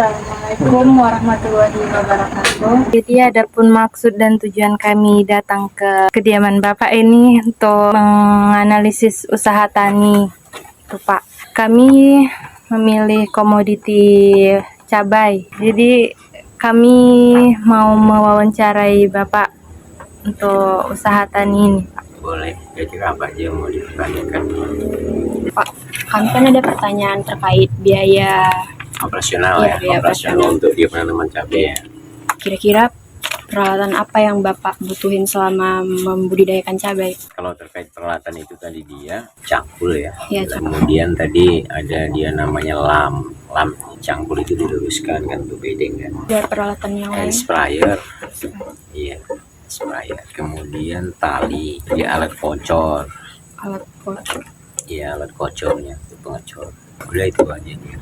Assalamualaikum warahmatullahi wabarakatuh. Jadi adapun maksud dan tujuan kami datang ke kediaman Bapak ini untuk menganalisis usaha tani, tuh Pak. Kami memilih komoditi cabai. Jadi kami mau mewawancarai Bapak untuk usaha tani ini, Pak. Boleh, kira-kira apa aja yang mau ditanyakan? Pak, kami kan ada pertanyaan terkait biaya Operasional Iya, biaya operasional untuk dia penanaman cabai ya. kira-kira peralatan apa yang Bapak butuhin selama membudidayakan cabai? Kalau terkait peralatan itu tadi dia cangkul ya. Iya, cangkul. Kemudian tadi ada dia namanya lam cangkul itu diluruskan kan untuk bedeng kan. Ada peralatan yang Hand lain? sprayer, iya sprayer. Kemudian tali, dia alat kocor, Alat kocor. iya alat kocornya, itu pengecor. Udah itu aja dia.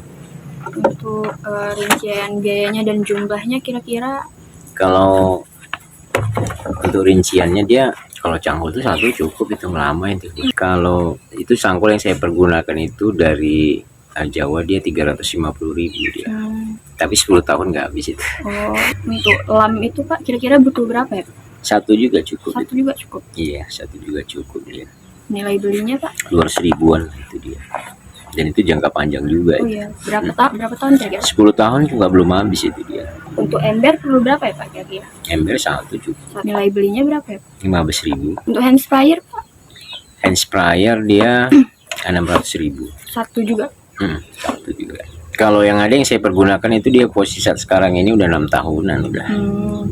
Untuk rincian biayanya dan jumlahnya kira-kira Kalau untuk rinciannya dia, kalau cangkul itu satu cukup, itu lama itu. Kalau itu cangkul yang saya pergunakan itu dari Jawa, dia 350.000 dia. Tapi 10 tahun nggak habis itu. Oh, untuk lam itu Pak kira-kira butuh berapa ya? Satu juga cukup. Satu itu. juga cukup. Iya, satu juga cukup dia. Nilai belinya Pak? 200.000-an itu dia. Dan itu jangka panjang juga. Oh Itu. iya, berapa tahun kira-kira? 10 tahun juga belum habis itu dia. Untuk ember perlu berapa ya Pak kira-kira? Ember satu cukup. Nilai belinya berapa ya? 15.000. Untuk hand sprayer Pak? Hand sprayer dia 600.000. Satu juga. Satu juga. Kalau yang ada yang saya pergunakan itu dia posisi saat sekarang ini udah 6 tahunan udah.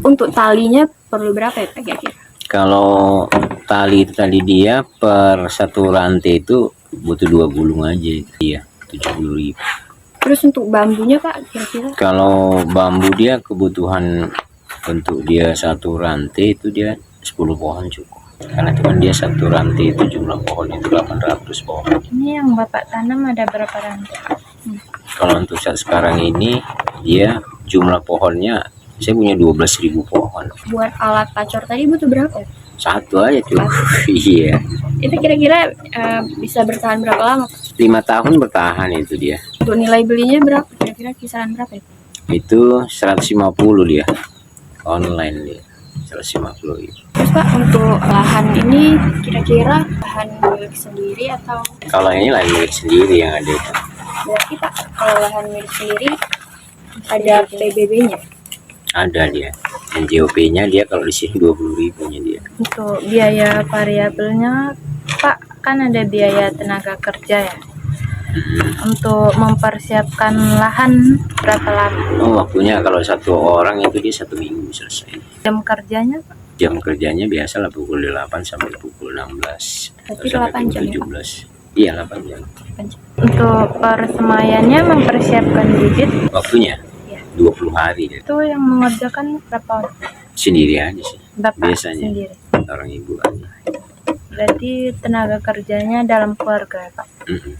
Untuk talinya perlu berapa ya Pak kira-kira? Kalau tali itu tadi dia per satu rantai itu butuh 2 gulung aja itu dia 70.000. Terus untuk bambunya Pak kira-kira? Kalau bambu dia kebutuhan untuk dia satu rantai itu dia 10 pohon cukup. Karena itu kan dia satu rantai itu jumlah pohon itu 800 pohon. Ini yang Bapak tanam ada berapa rantai? Kalau untuk saat sekarang ini dia jumlah pohonnya saya punya 12.000 pohon. Buat alat pacor tadi butuh berapa ya? Satu aja tuh. Iya. Itu kira-kira bisa bertahan berapa lama? 5 tahun bertahan itu dia. Untuk nilai belinya berapa? Kira-kira kisaran berapa ya? Itu 150 dia. Online dia. 150 itu. Terus Pak, untuk lahan ini kira-kira lahan milik sendiri atau? Kalau ini lain milik sendiri yang ada itu. Berarti Pak, kalau lahan milik sendiri ada PBB-nya? Ada dia. NJOP-nya dia kalau di sini 20.000-nya dia. Untuk biaya variabelnya Pak, kan ada biaya tenaga kerja ya. Untuk mempersiapkan lahan berapa lama? Oh, waktunya kalau satu orang itu dia 1 minggu selesai. Jam kerjanya Pak? Jam kerjanya biasa lah pukul 8 sampai pukul 16. Berarti Sampai 8 jam ya, 17. Iya 8 jam. Untuk persemayannya mempersiapkan bibit Waktunya 20 hari dia. itu yang mengerjakan berapa orang? Sendiri aja sih. Bapak Biasanya sendiri. orang ibu aja. Berarti tenaga kerjanya dalam keluarga ya Pak?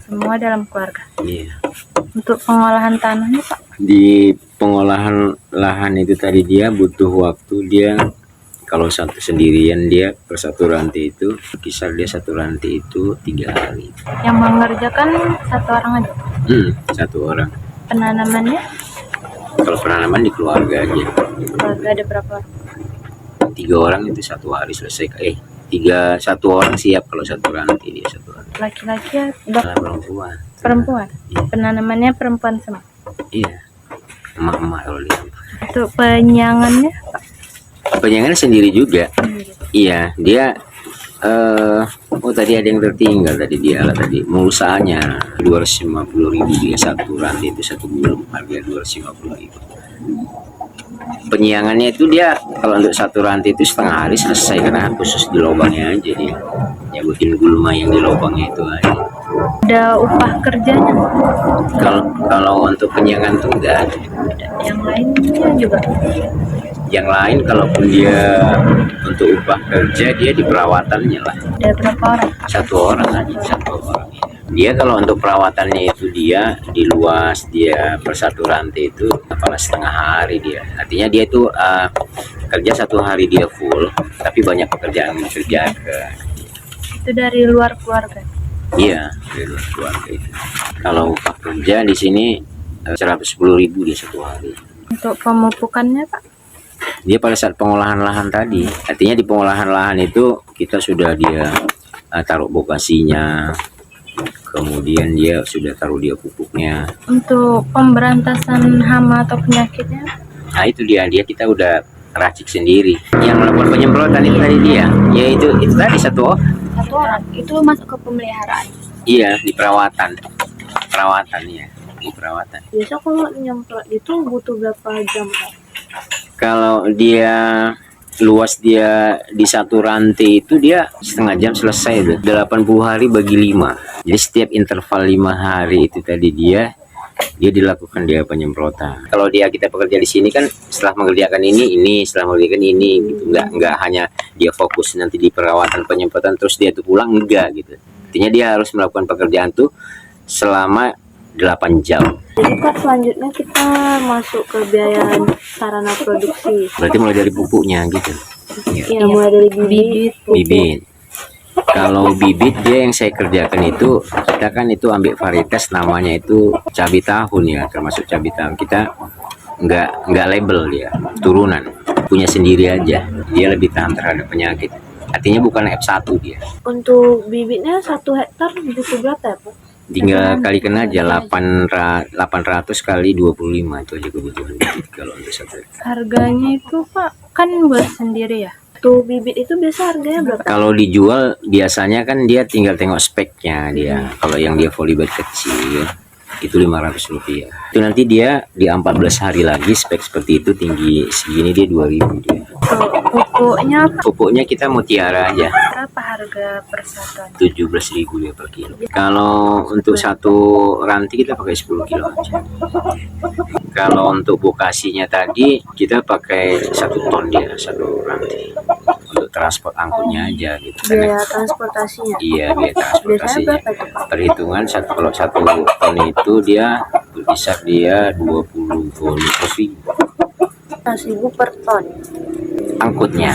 Semua dalam keluarga. Iya. Untuk pengolahan tanahnya Pak? Di pengolahan lahan itu tadi dia butuh waktu dia kalau satu sendirian dia per satu rantai itu kisar dia satu rantai itu 3 hari. Yang mengerjakan satu orang aja? Satu orang. Penanamannya? Kalau penanaman di keluarga aja. Keluarga ada berapa orang? 3 orang itu 1 hari selesai. Satu orang siap kalau satu rantai dia satu hari. Laki-laki Kalau perempuan. perempuan? Iya. Penanamannya perempuan semua? Iya. Emak-emak kalau lihat. Untuk penyangannya Pak? Penyangan sendiri juga. Iya, dia tadi ada yang tertinggal tadi dia alat tadi mulsanya 250.000 dia satu rantai itu satu gulung harga 250.000. Penyiangannya itu dia kalau untuk satu rantai itu setengah hari selesai karena khusus di lubangnya aja dia nyabutin gulma yang di lubangnya itu aja. Ada upah kerjanya? Kalau untuk penyangan tuh enggak ada. Yang lainnya juga? Yang lain kalaupun dia untuk upah kerja, dia di perawatannya lah. Ada berapa orang? Satu orang aja, satu orang. Dia kalau untuk perawatannya itu dia di luas, dia per satu rantai itu kepala setengah hari dia. Artinya dia itu kerja satu hari dia full, tapi banyak pekerjaan yang dikerjakan. Itu dari luar keluarga? Iya, dari luar keluarga itu. Kalau upah kerja di sini 110.000 dia satu hari. Untuk pemupukannya Pak? Dia pada saat pengolahan lahan tadi, artinya di pengolahan lahan itu kita sudah dia taruh bokasinya, kemudian dia sudah taruh dia pupuknya. Untuk pemberantasan hama atau penyakitnya? Nah itu dia kita udah racik sendiri. Yang melakukan penyemprotan itu tadi dia, yaitu itu tadi satu orang itu masuk ke pemeliharaan. Iya, di perawatan ya, di perawatan. Biasa kalau nyemprot itu butuh berapa jam Pak? Kalau dia luas dia di satu rantai itu dia setengah jam selesai itu. 80 hari bagi 5. Jadi setiap interval 5 hari itu tadi dia dilakukan dia penyemprotan. Kalau kita bekerja di sini kan setelah mengerjakan ini, setelah mengerjakan ini gitu. Enggak hanya dia fokus nanti di perawatan penyemprotan terus dia tuh pulang, enggak gitu. Artinya dia harus melakukan pekerjaan tuh selama 8 jam. Jadi Pak, selanjutnya kita masuk ke biaya sarana produksi. Berarti mulai dari pupuknya gitu. Iya, mulai dari Bibit. Kalau bibit dia yang saya kerjakan itu, kita kan itu ambil varietas namanya itu cabai tahun ya, termasuk cabai tahun. Kita nggak label dia, turunan, punya sendiri aja. Dia lebih tahan terhadap penyakit. Artinya bukan F1 dia. Untuk bibitnya 1 hektar butuh berapa ya Pak? Tinggal kalikan aja 800 kali 25 itu aja kebutuhan bibit kalau untuk satu. Harganya itu Pak kan buat sendiri ya? Tuh bibit itu biasa harganya berapa? Kalau dijual biasanya kan dia tinggal tengok speknya dia. Kalau yang dia polybag kecil itu 500 rupiah. Itu nanti dia di 14 hari lagi spek seperti itu tinggi segini dia 2000 dia. Pupuknya Pupuknya kita mutiara aja. berapa harga per satuan? 17.000 ya per kilo. Kalau untuk satu ranti kita pakai 10 kilo aja. Kalau untuk bokasinya tadi kita pakai 1 ton dia satu ranti. Untuk transport angkutnya aja gitu. Biaya transportasinya? Iya, biaya transportasinya. Biasanya berapa itu Pak? Perhitungan kalau 1 ton itu dia bisa dia 20 ribu 1.000 per ton. angkutnya.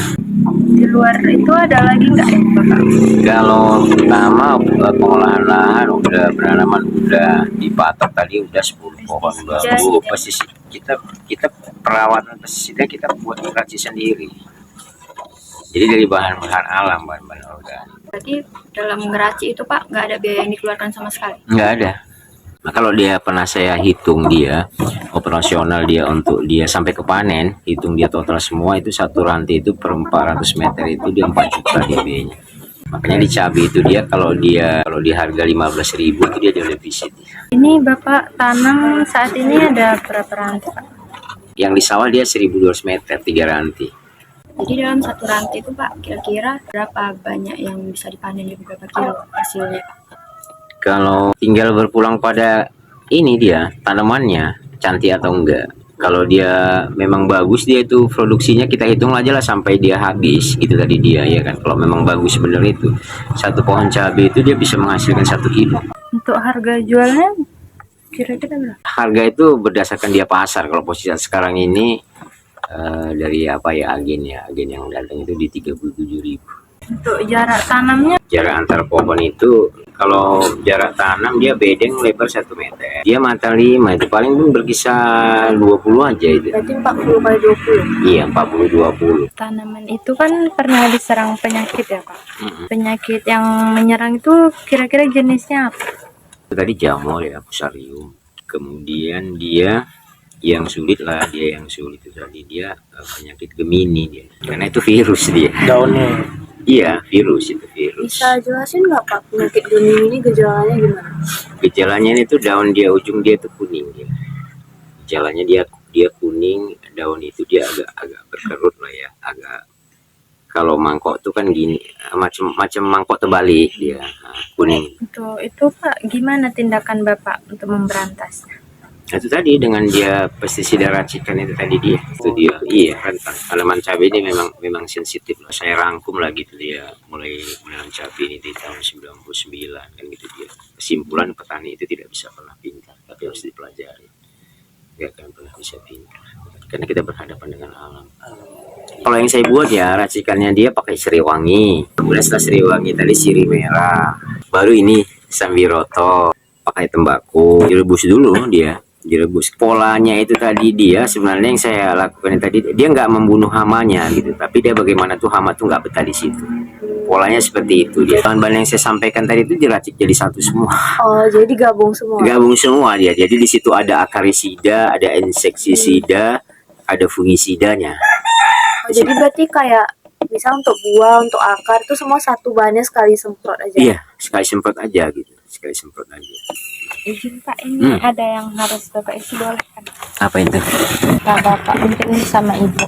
Di luar itu ada lagi nggak ya Bapak? Kalau pertama pengolahan lahan udah penanaman udah dipatok tadi udah 10 pohon bambu. Pesisir kita perawatan pesisirnya kita buat racik sendiri. Jadi dari bahan-bahan alam, bahan-bahan organik. Berarti dalam ngeracik itu Pak nggak ada biaya yang dikeluarkan sama sekali? Nggak ada. Nah, kalau dia pernah saya hitung dia operasional dia untuk dia sampai ke panen, hitung dia total semua itu satu rantai itu per 400 meter itu dia 4 juta DP-nya. Makanya di cabai itu dia kalau di harga 15.000 itu dia ada defisit. Ini Bapak tanam saat ini ada berapa rantai Pak? Yang di sawah dia 1.200 meter 3 rantai. Jadi dalam satu rantai itu Pak kira-kira berapa banyak yang bisa dipanen di beberapa kilo hasilnya Pak? Kalau tinggal berpulang pada ini dia tanamannya cantik atau enggak. Kalau dia memang bagus dia itu produksinya kita hitung aja lah sampai dia habis gitu tadi dia ya kan. Kalau memang bagus bener itu satu pohon cabai itu dia bisa menghasilkan 1 kilo. Untuk harga jualnya kira-kira berapa? Harga itu berdasarkan dia pasar. Kalau posisi sekarang ini dari apa ya agen yang datang itu di 37.000. Untuk jarak tanamnya Jarak antar pohon itu kalau jarak tanam dia bedeng lebar 1 meter. Dia mata 5 itu paling pun berkisar 20 aja itu. berarti 40 kali 20. Iya 40-20. Tanaman itu kan pernah diserang penyakit ya Pak? Penyakit yang menyerang itu kira-kira jenisnya apa? Tadi jamur ya fusarium. Kemudian dia yang sulit itu tadi dia penyakit Gemini dia. Karena itu virus dia. Daunnya Iya virus itu virus. Bisa jelasin nggak Pak penyakit Gemini ini gejalanya gimana? Gejalanya itu daun dia ujung dia itu kuning dia. Gejalanya dia kuning, daun itu dia agak berkerut lah ya, agak kalau mangkok tuh kan gini, macam mangkok terbalik dia, kuning. Untuk itu Pak, gimana tindakan Bapak untuk memberantasnya? Nah, itu tadi dengan dia pestisida racikan itu tadi dia iya rentan tanaman cabai ini memang sensitif lah. Saya rangkum lagi tuh dia mulai menanam cabai ini di tahun 99 kan gitu dia. Kesimpulan petani itu tidak bisa pernah pintar tapi harus dipelajari, nggak akan pernah bisa pintar karena kita berhadapan dengan alam. Kalau yang saya buat ya racikannya dia pakai sriwangi, kemudian setelah sriwangi tadi sirih merah, baru ini sambiroto, pakai tembakau, direbus dulu dia, direbus. Polanya itu tadi dia sebenarnya yang saya lakukan tadi dia nggak membunuh hamanya gitu, tapi dia bagaimana tuh hama tuh nggak betah di situ. Polanya seperti itu dia. Bahan-bahan yang saya sampaikan tadi itu diracik jadi satu semua. Oh, jadi gabung semua. Gabung semua dia. Jadi di situ ada akarisida, ada insektisida, ada fungisidanya. Oh, jadi berarti kayak misal untuk buah, untuk akar itu semua satu bahannya sekali semprot aja. Iya, sekali semprot aja gitu. Sekali semprot aja. Izin Pak, ini ada yang harus Bapak isi boleh kan? Apa itu? Pak Bapak mungkin sama Ibu.